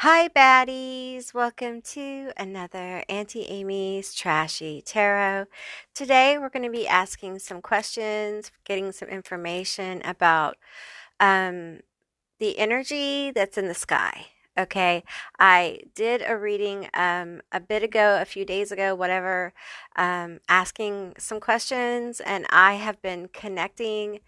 Hi, baddies. Welcome to another Auntie Amy's Trashy Tarot. Today, we're going to be asking some questions, getting some information about um, the energy that's in the sky. Okay, I did a reading a bit ago, a few days ago, whatever, asking some questions, and I have been connecting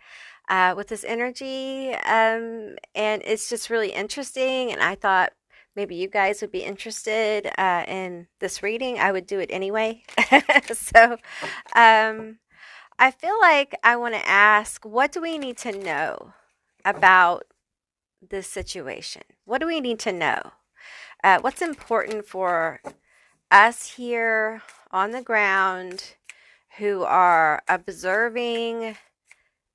with this energy. And it's just really interesting. And I thought maybe you guys would be interested in this reading. I would do it anyway. So um, I feel like I want to ask, what do we need to know about this situation? What do we need to know? What's important for us here on the ground who are observing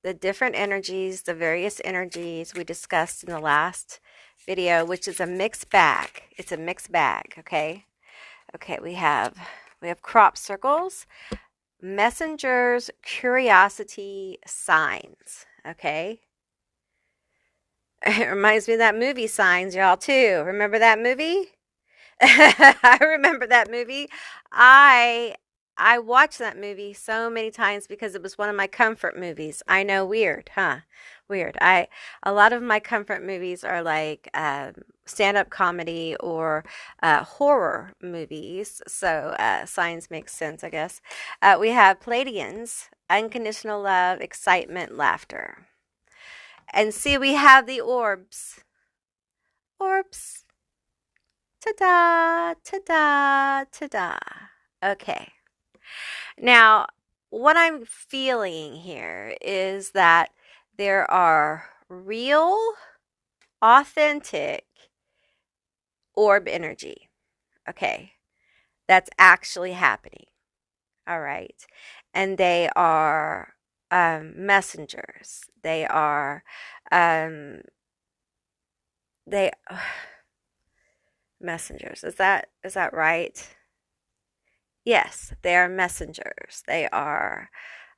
the different energies, the various energies we discussed in the last video, which is a mixed bag. It's a mixed bag, okay? Okay, we have crop circles, messengers, curiosity, signs, okay? It reminds me of that movie Signs, y'all, too. Remember that movie? I remember that movie. I I watched that movie so many times because it was one of my comfort movies. I know, weird, huh? Weird. I A lot of my comfort movies are like stand-up comedy or horror movies. So Signs makes sense, I guess. We have Palladians, unconditional love, excitement, laughter, and see, we have the orbs. Orbs. Ta-da, ta-da, ta-da. Okay. Now, what I'm feeling here is that there are real, authentic orb energy. Okay. That's actually happening. All right. And they are messengers. Um, they messengers. Is that right? Yes, they are messengers. They are,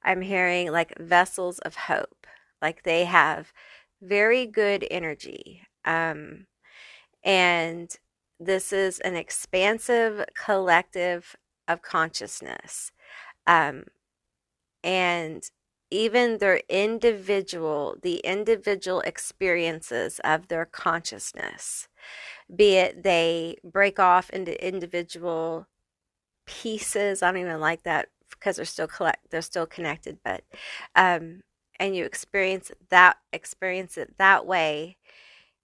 I'm hearing like vessels of hope. Like they have very good energy. And this is an expansive collective of consciousness. Um, and even the individual experiences of their consciousness, be it they break off into individual pieces. I don't even like that because they're still connected, but and you experience it that way,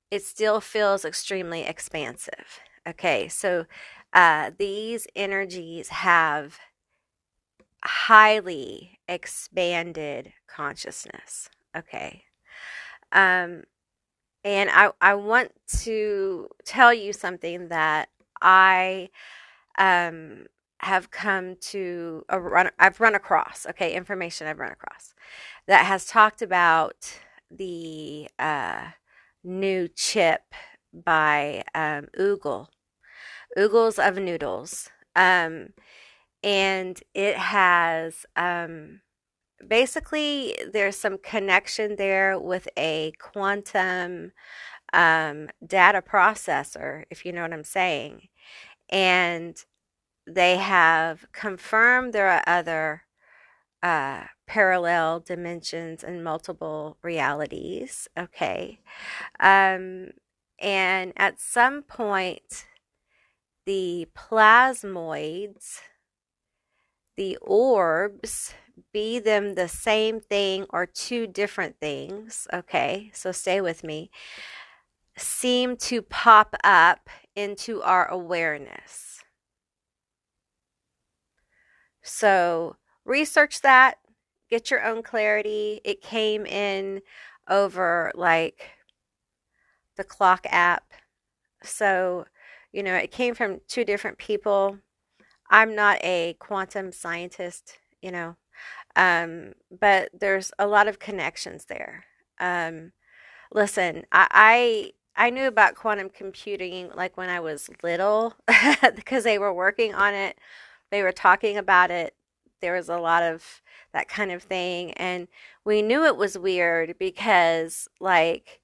it still feels extremely expansive. Okay, so these energies have highly expanded consciousness. Okay. Um, and I want to tell you something that I um, have come to I've run across, okay, information I've run across that has talked about the new chip by Oogles of Noodles. And it has basically there's some connection there with a quantum data processor, if you know what I'm saying. And they have confirmed there are other parallel dimensions and multiple realities. Okay. Um, and at some point, the plasmoids, the orbs, be them the same thing or two different things, okay, so stay with me, seem to pop up into our awareness. So research that, get your own clarity. It came in over like the clock app. So, it came from two different people. I'm not a quantum scientist, but there's a lot of connections there. Listen, I knew about quantum computing like when I was little because they were working on it. They were talking about it. There was a lot of that kind of thing, and we knew it was weird because like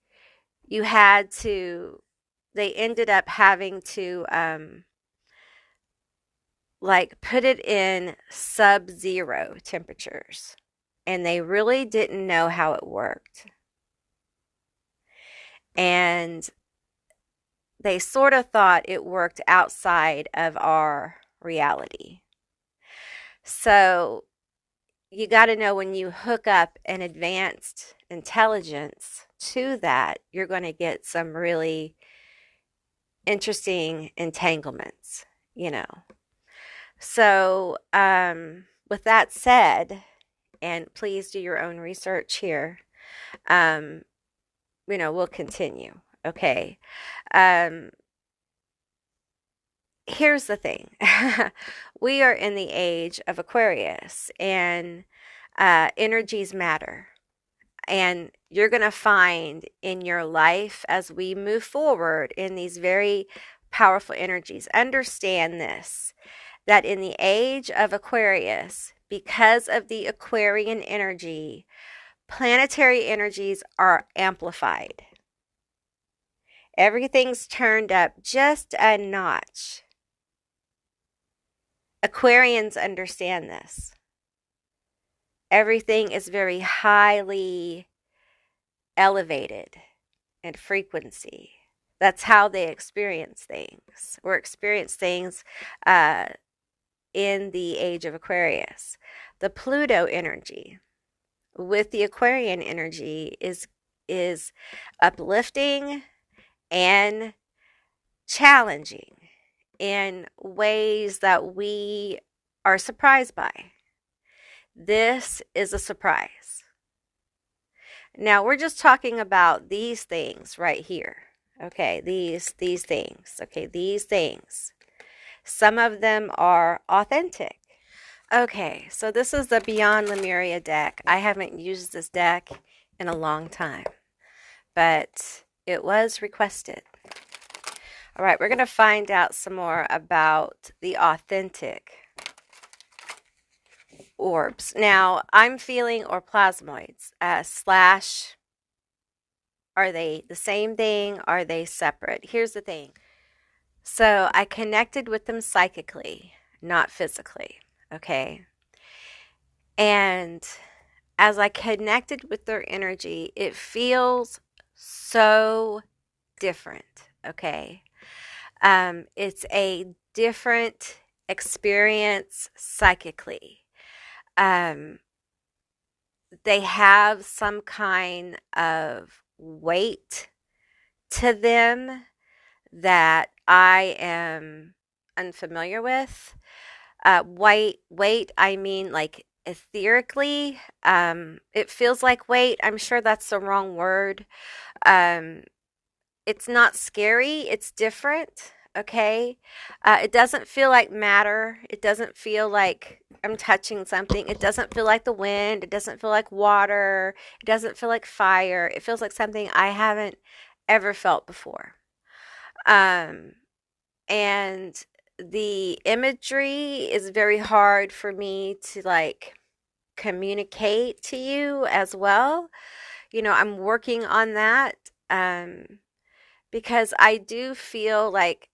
you had to they ended up having to like put it in sub-zero temperatures, and they really didn't know how it worked. And they sort of thought it worked outside of our reality. So you got to know, when you hook up an advanced intelligence to that, you're going to get some really interesting entanglements, you know. So, with that said, and please do your own research here, um, we'll continue. Okay. Here's the thing. We are in the age of Aquarius, and energies matter. And you're going to find in your life, as we move forward in these very powerful energies, understand this, that in the age of Aquarius, because of the Aquarian energy, planetary energies are amplified. Everything's turned up just a notch. Aquarians understand this. Everything is very highly elevated in frequency. That's how they experience things, or experience things in the age of Aquarius. The Pluto energy with the Aquarian energy is uplifting and challenging in ways that we are surprised by. This is a surprise. Now, we're just talking about these things right here. Okay, these things. Okay, these things. Some of them are authentic. Okay, so this is the Beyond Lemuria deck. I haven't used this deck in a long time, but it was requested. All right, we're going to find out some more about the authentic orbs. Now, I'm feeling or plasmoids slash, are they the same thing? Are they separate? Here's the thing. So I connected with them psychically, not physically. Okay. And as I connected with their energy, it feels so different. Okay. It's a different experience psychically. They have some kind of weight to them that I am unfamiliar with. Weight, I mean like etherically. It feels like weight. I'm sure that's the wrong word. It's not scary. It's different. Okay. It doesn't feel like matter. It doesn't feel like I'm touching something. It doesn't feel like the wind. It doesn't feel like water. It doesn't feel like fire. It feels like something I haven't ever felt before. And the imagery is very hard for me to like communicate to you as well. I'm working on that, because I do feel like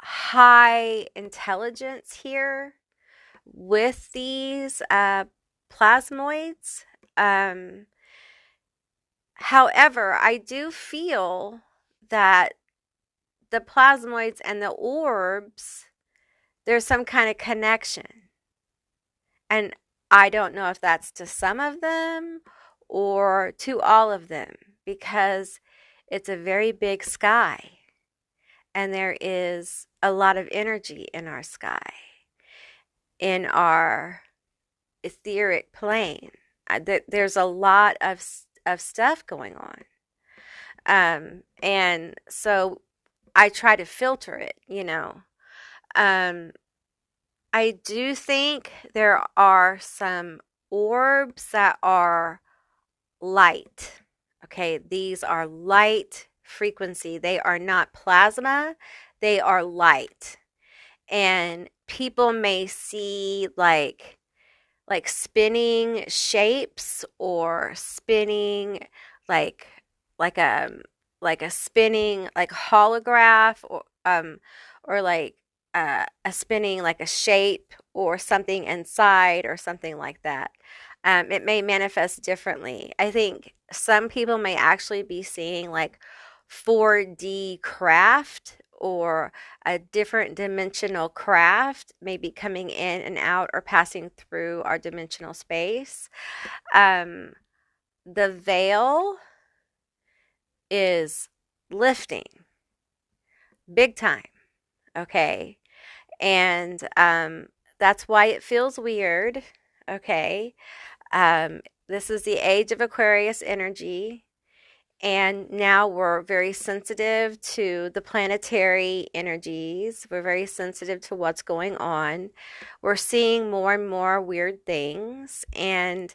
high intelligence here with these plasmoids. However, I do feel that the plasmoids and the orbs, there's some kind of connection. And I don't know if that's to some of them or to all of them, because it's a very big sky. And there is a lot of energy in our sky, in our etheric plane. There's a lot of stuff going on. And so I try to filter it, I do think there are some orbs that are light. Okay, these are light frequency. They are not plasma, they are light. And people may see like spinning shapes, or spinning like like a spinning like holograph, or like a spinning like a shape or something inside or something like that. It may manifest differently. I think some people may actually be seeing like 4D craft or a different dimensional craft maybe coming in and out or passing through our dimensional space. Um, the veil is lifting big time, okay? And that's why it feels weird, okay? This is the age of Aquarius energy. And now we're very sensitive to the planetary energies. We're very sensitive to what's going on. We're seeing more and more weird things. And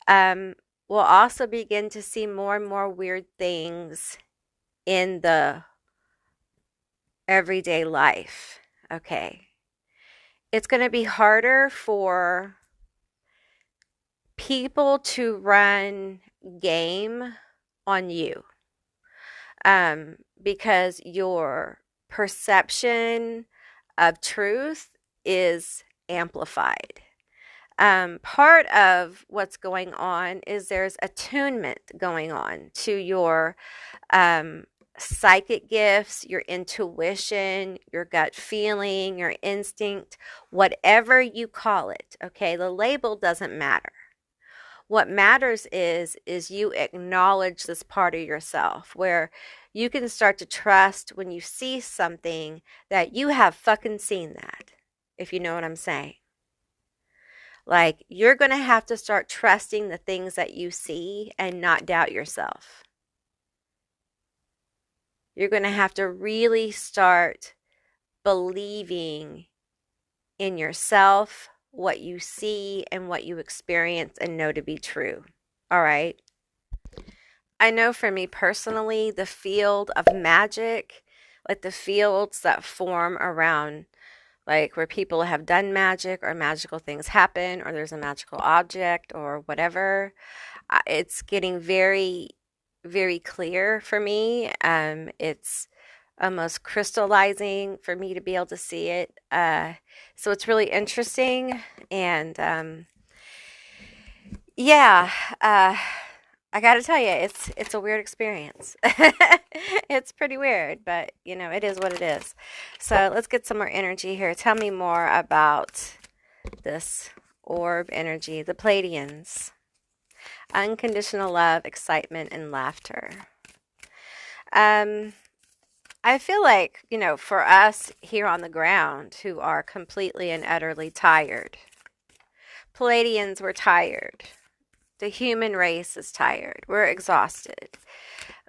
we'll also begin to see more and more weird things in the everyday life. Okay. It's going to be harder for people to run game on you, because your perception of truth is amplified. Part of what's going on is there's attunement going on to your psychic gifts, your intuition, your gut feeling, your instinct, whatever you call it. Okay, the label doesn't matter. What matters is you acknowledge this part of yourself where you can start to trust when you see something that you have fucking seen that, if you know what I'm saying. Like, you're going to have to start trusting the things that you see and not doubt yourself. You're going to have to really start believing in yourself, what you see, and what you experience and know to be true. All right. I know for me personally, the field of magic, like the fields that form around, like where people have done magic or magical things happen or there's a magical object or whatever, it's getting very, very clear for me. It's almost crystallizing for me to be able to see it. So it's really interesting. And yeah, I got to tell you, it's a weird experience. It's pretty weird, but you know, it is what it is. So let's get some more energy here. Tell me more about this orb energy, the Pleiadians. Unconditional love, excitement, and laughter. I feel like, you know, for us here on the ground who are completely and utterly tired, Pleiadians were tired. The human race is tired. We're exhausted.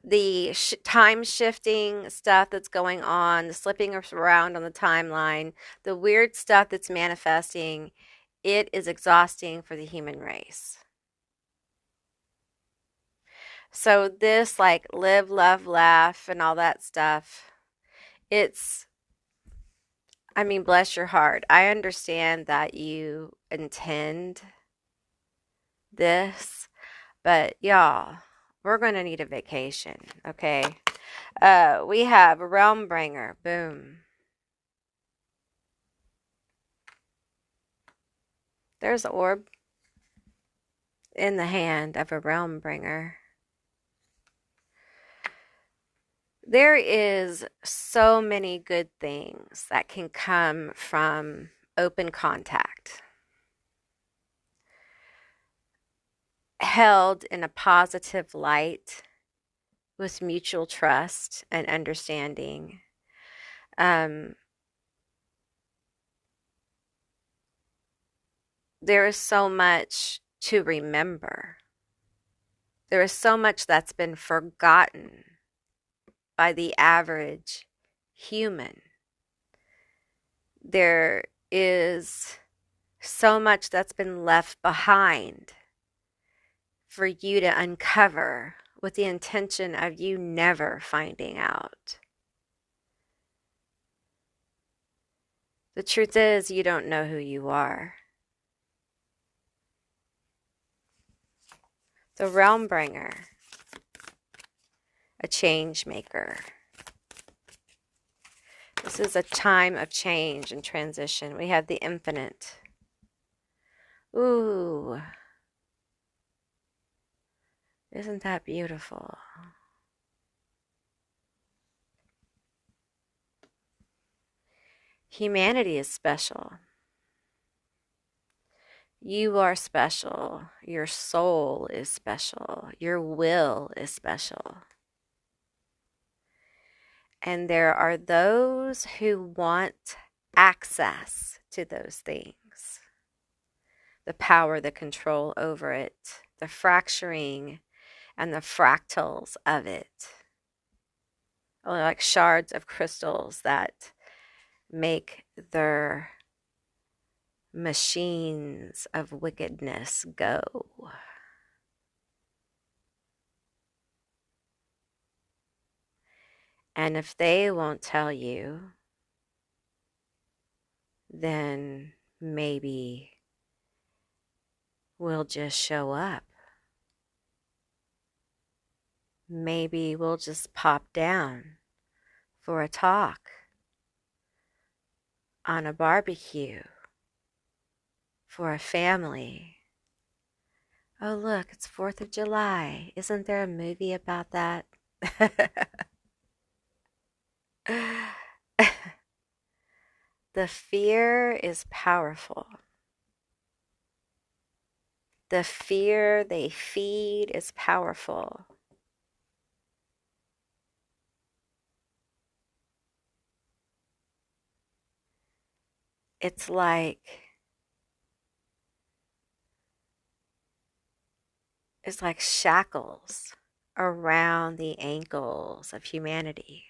The time shifting stuff that's going on, the slipping around on the timeline, the weird stuff that's manifesting, it is exhausting for the human race. So this like live, love, laugh and all that stuff, I mean, bless your heart. I understand that you intend this, but y'all, we're going to need a vacation, okay? We have Realm Bringer. Boom. There's an orb in the hand of a Realm Bringer. There is so many good things that can come from open contact, held in a positive light with mutual trust and understanding. There is so much to remember. There is so much that's been forgotten by the average human. There is so much that's been left behind for you to uncover with the intention of you never finding out. The truth is, you don't know who you are. The Realm Bringer. a change maker. This is a time of change and transition. We have the infinite. Ooh. Isn't that beautiful? Humanity is special. You are special. Your soul is special. Your will is special. And there are those who want access to those things. The power, the control over it, the fracturing and the fractals of it. Like shards of crystals that make their machines of wickedness go. And if they won't tell you, then maybe we'll just show up. Maybe we'll just pop down for a talk on a barbecue for a family. Oh, look, it's 4th of July. Isn't there a movie about that? The fear is powerful. The fear they feed is powerful. It's like shackles around the ankles of humanity.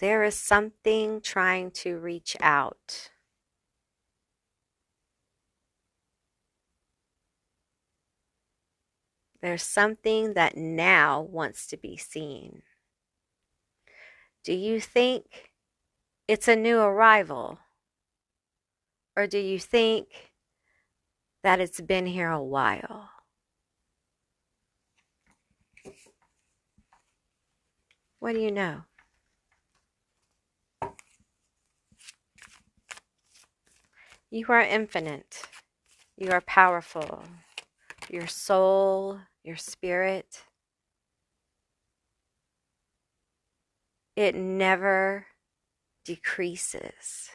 There is something trying to reach out. There's something that now wants to be seen. Do you think it's a new arrival? Or do you think that it's been here a while? What do you know? You are infinite. You are powerful. Your soul, your spirit, it never decreases.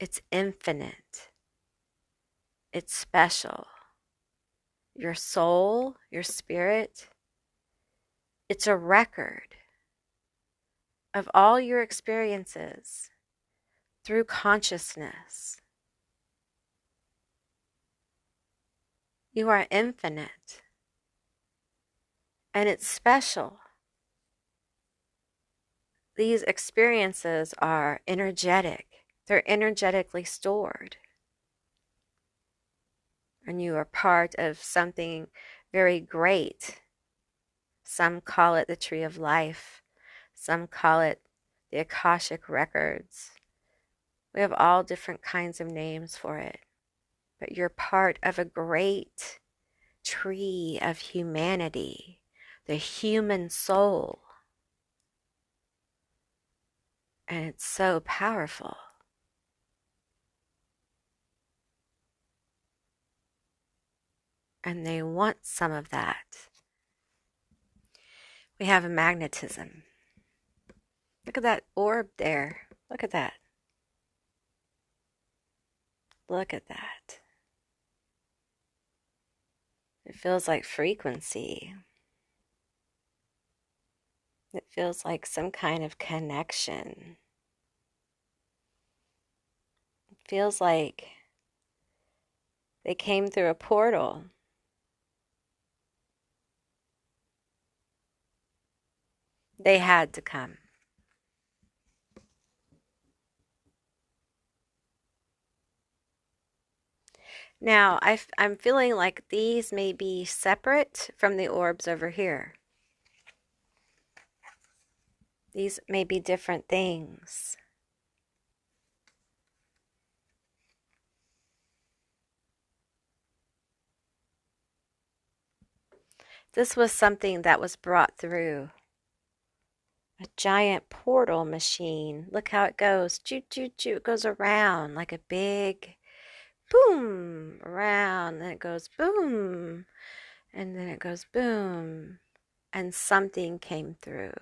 It's infinite. It's special. Your soul, your spirit, it's a record of all your experiences through consciousness. You are infinite. And it's special. These experiences are energetic. They're energetically stored. And you are part of something very great. Some call it the Tree of Life. Some call it the Akashic Records. We have all different kinds of names for it. But you're part of a great tree of humanity, the human soul. And it's so powerful. And they want some of that. We have a magnetism. Look at that orb there. Look at that. Look at that. It feels like frequency. It feels like some kind of connection. It feels like they came through a portal. They had to come. Now, I'm feeling like these may be separate from the orbs over here. These may be different things. This was something that was brought through a giant portal machine. Look how it goes. Choo, choo, choo. It goes around like a big boom around. Then it goes boom. And then it goes boom. And something came through.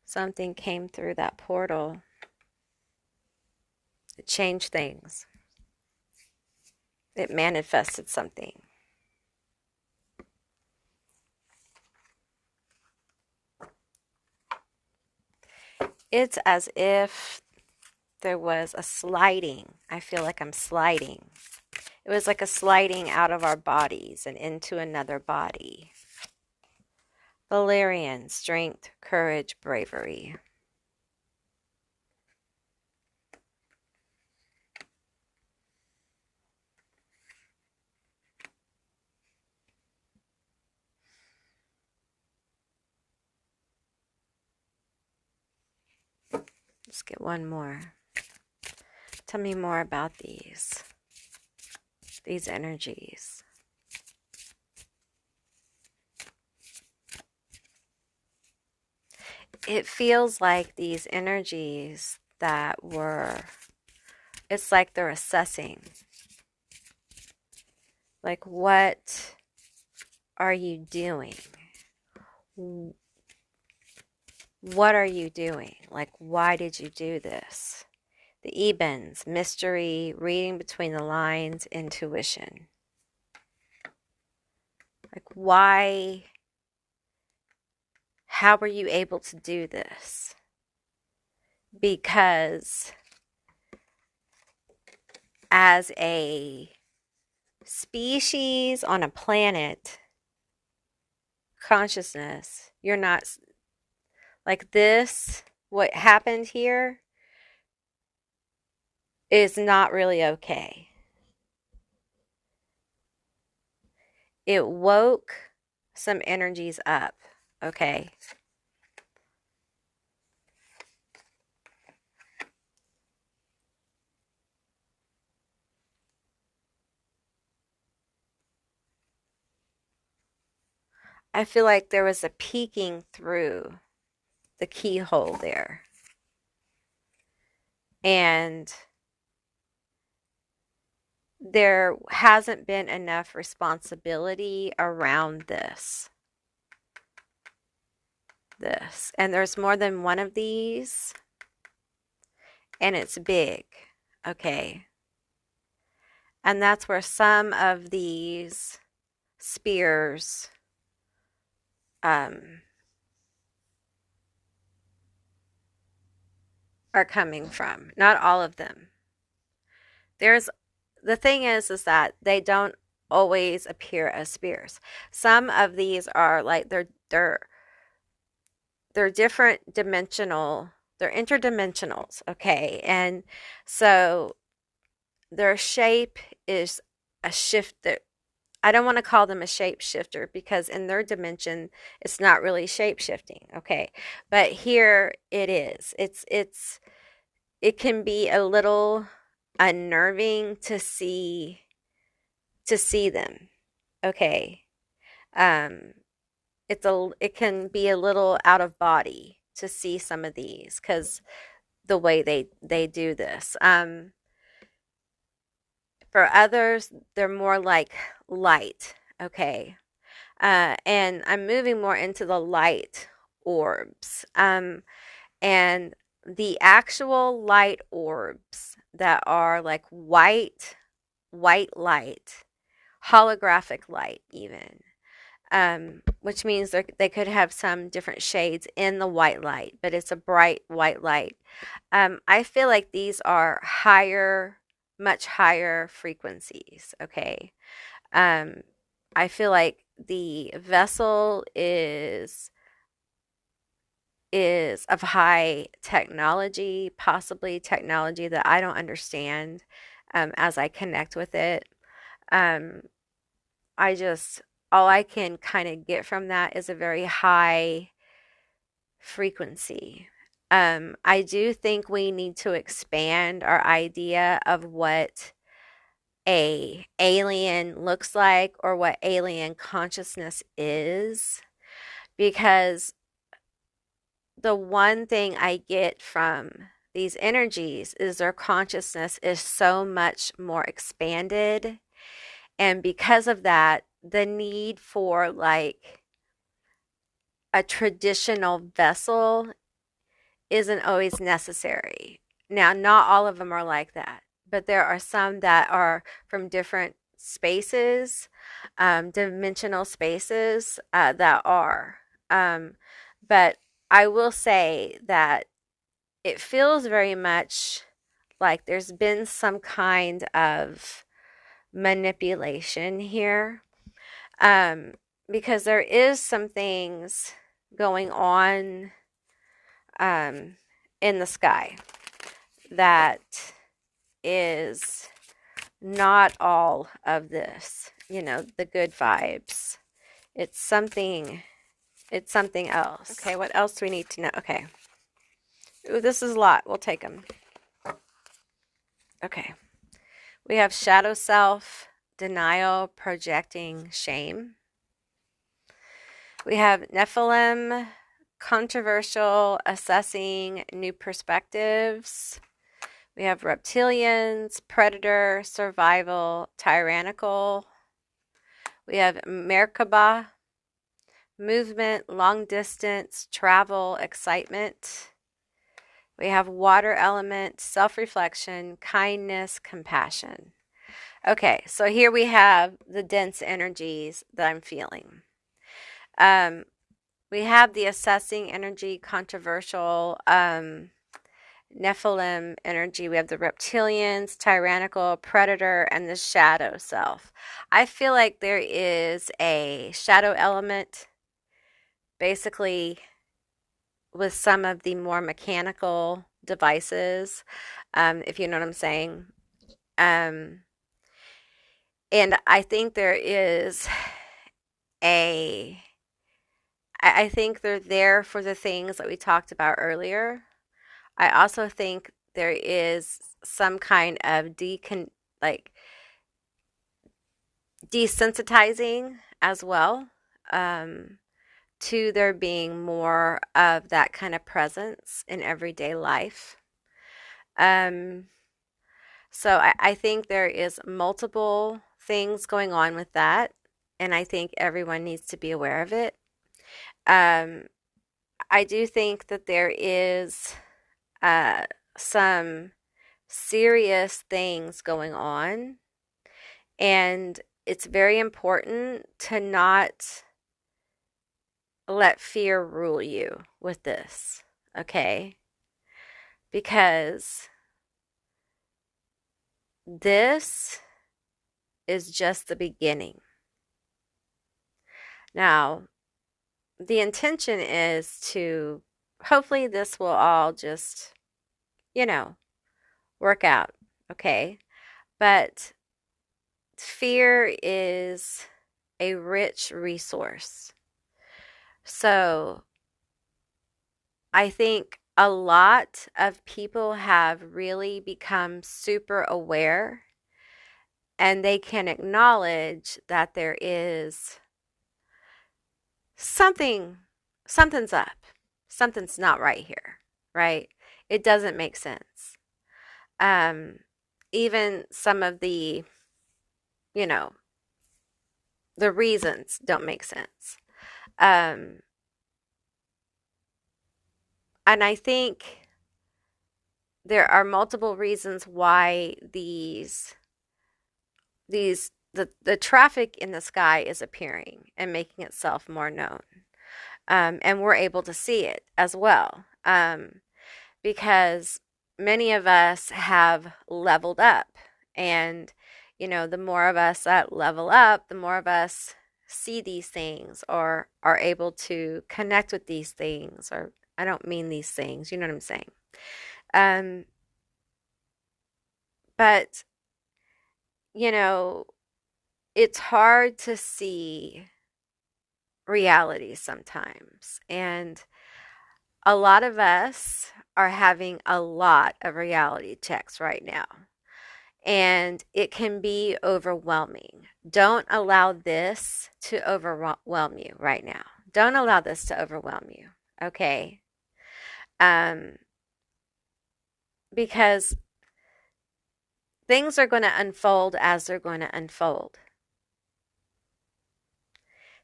Something came through that portal. It changed things. It manifested something. It's as if there was a sliding. I feel like I'm sliding. It was like a sliding out of our bodies and into another body. Valerian, strength, courage, bravery. Let's get one more. Tell me more about these energies. It feels like these energies that were, it's like they're assessing. Like, what are you doing? What are you doing? Like, why did you do this? The Ebens, mystery, reading between the lines, intuition. Like, why? How were you able to do this? Because as a species on a planet, consciousness, you're not like this. What happened here is not really okay. It woke some energies up, okay? I feel like there was a peeking through the keyhole there. And there hasn't been enough responsibility around this. And there's more than one of these. And it's big. Okay. And that's where some of these spears are coming from. Not all of them. The thing is that they don't always appear as spears. Some of these are like they're different dimensional. They're interdimensionals, okay? And so their shape is a shift that I don't want to call them a shapeshifter because in their dimension it's not really shape shifting, okay? But here it is. It can be a little unnerving to see them, okay? It can be a little out of body to see some of these because the way they do this. For others, they're more like light, okay? And I'm moving more into the light orbs. And the actual light orbs that are like white light, holographic light even, which means they could have some different shades in the white light, but it's a bright white light. I feel like these are higher, much higher frequencies, okay? I feel like the vessel is of high technology, possibly technology that I don't understand as I connect with it. All I can kind of get from that is a very high frequency. I do think we need to expand our idea of what a alien looks like or what alien consciousness is, because the one thing I get from these energies is their consciousness is so much more expanded. And because of that, the need for like a traditional vessel isn't always necessary. Now, not all of them are like that, but there are some that are from different spaces, dimensional spaces that are. But I will say that it feels very much like there's been some kind of manipulation here, um, because there is some things going on in the sky that is not all of this, the good vibes. It's something else. Okay, what else do we need to know? Okay. Ooh, this is a lot. We'll take them. Okay. We have shadow self, denial, projecting, shame. We have Nephilim, controversial, assessing new perspectives. We have reptilians, predator, survival, tyrannical. We have Merkaba, movement, long distance, travel, excitement. We have water element, self-reflection, kindness, compassion. Okay, so here we have the dense energies that I'm feeling. We have the assessing energy, controversial, Nephilim energy. We have the reptilians, tyrannical, predator, and the shadow self. I feel like there is a shadow element, basically, with some of the more mechanical devices, if you know what I'm saying. And I think there is I think they're there for the things that we talked about earlier. I also think there is some kind of desensitizing as well, to there being more of that kind of presence in everyday life. So I think there is multiple things going on with that, and I think everyone needs to be aware of it. I do think that there is some serious things going on, and it's very important to not let fear rule you with this, okay? Because this is just the beginning. Now, the intention is to, hopefully this will all just, work out, okay? But fear is a rich resource. So I think a lot of people have really become super aware, and they can acknowledge that there is something's up. Something's not right here, right? It doesn't make sense. Even some of the, the reasons don't make sense. And I think there are multiple reasons why the traffic in the sky is appearing and making itself more known. And we're able to see it as well, because many of us have leveled up. And, the more of us that level up, the more of us see these things or are able to connect with these things. Or I don't mean these things, you know what I'm saying? But, it's hard to see reality sometimes. And a lot of us are having a lot of reality checks right now. and it can be overwhelming. Don't allow this to overwhelm you right now. Don't allow this to overwhelm you, okay? Because things are going to unfold as they're going to unfold.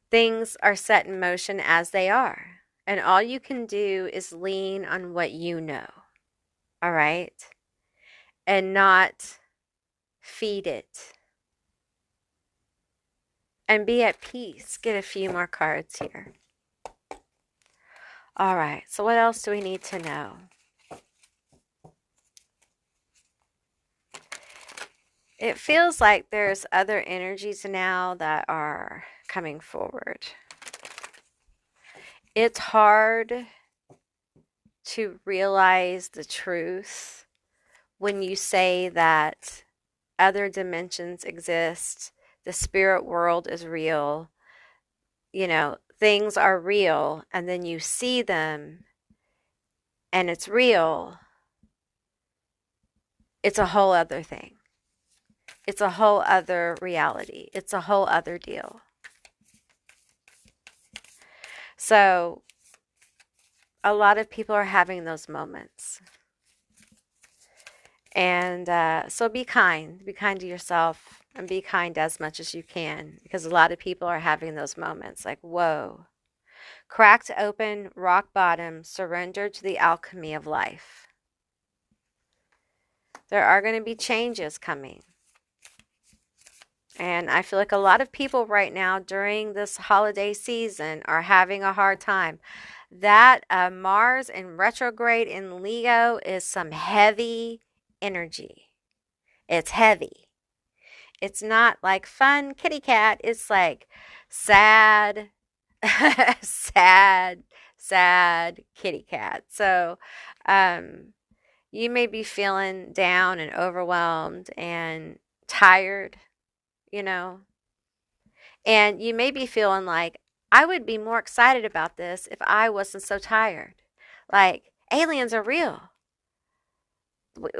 Things are set in motion as they are. And all you can do is lean on what you know, all right? And not feed it. And be at peace. Get a few more cards here. All right, so what else do we need to know? It feels like there's other energies now that are coming forward. It's hard to realize the truth when you say that other dimensions exist, the spirit world is real, you know, things are real, and then you see them and it's real. It's a whole other thing. It's a whole other reality. It's a whole other deal. So a lot of people are having those moments. And so be kind to yourself, and be kind as much as you can, because a lot of people are having those moments like, whoa, cracked open, rock bottom, surrender to the alchemy of life. There are going to be changes coming. And I feel like a lot of people right now during this holiday season are having a hard time. That Mars in retrograde in Leo is some heavy energy. It's heavy. It's not like fun kitty cat. It's like sad, sad kitty cat. So you may be feeling down and overwhelmed and tired, you know. And you may be feeling like, I would be more excited about this if I wasn't so tired. Like, aliens are real.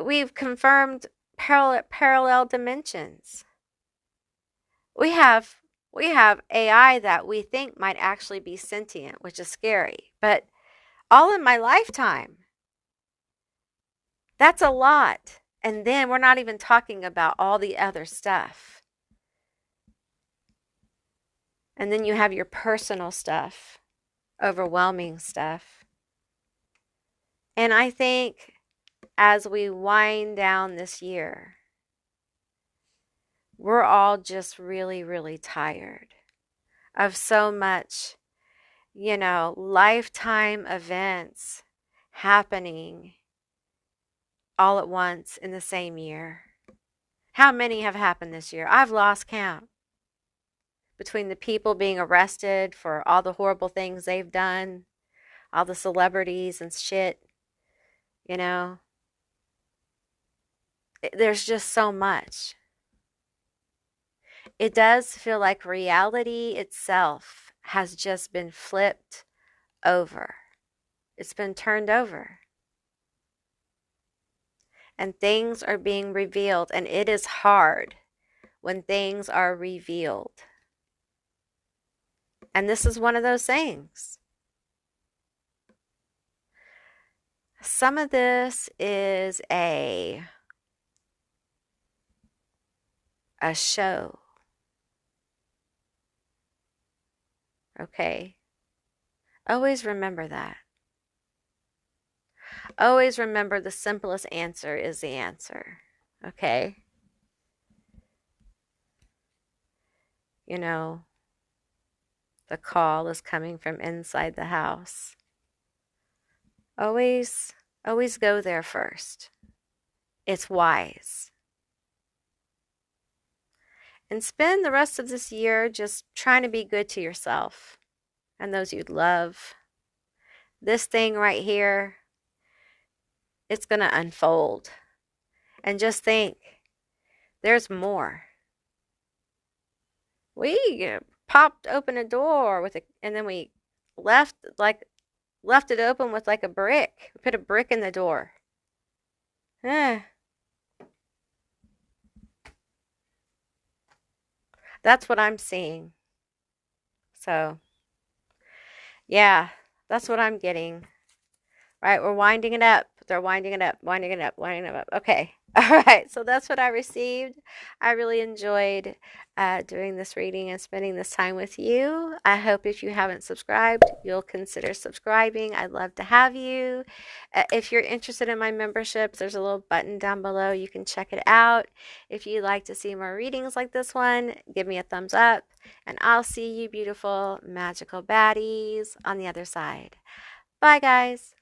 We've confirmed parallel dimensions. We have AI that we think might actually be sentient, which is scary. But all in my lifetime, that's a lot. And then we're not even talking about all the other stuff. And then you have your personal stuff, overwhelming stuff. And I think as we wind down this year, we're all just really, really tired of so much, you know, lifetime events happening all at once in the same year. How many have happened this year? I've lost count. Between the people being arrested for all the horrible things they've done, all the celebrities and shit, you know, there's just so much. It does feel like reality itself has just been flipped over. It's been turned over. And things are being revealed, and it is hard when things are revealed. And this is one of those things. Some of this is a show. Okay? Always remember that. Always remember the simplest answer is the answer. Okay? You know, the call is coming from inside the house. Always go there first. It's wise. And spend the rest of this year just trying to be good to yourself and those you'd love. This thing right here, it's going to unfold. And just think, there's more. We popped open a door with it, and then we left it open with like a brick. We put a brick in the door. That's what I'm seeing. So, yeah, that's what I'm getting. Right, we're winding it up. They're winding it up, winding it up, winding it up. Okay. All right. So that's what I received. I really enjoyed doing this reading and spending this time with you. I hope if you haven't subscribed, you'll consider subscribing. I'd love to have you. If you're interested in my memberships, there's a little button down below. You can check it out. If you'd like to see more readings like this one, give me a thumbs up. And I'll see you beautiful, magical baddies on the other side. Bye, guys.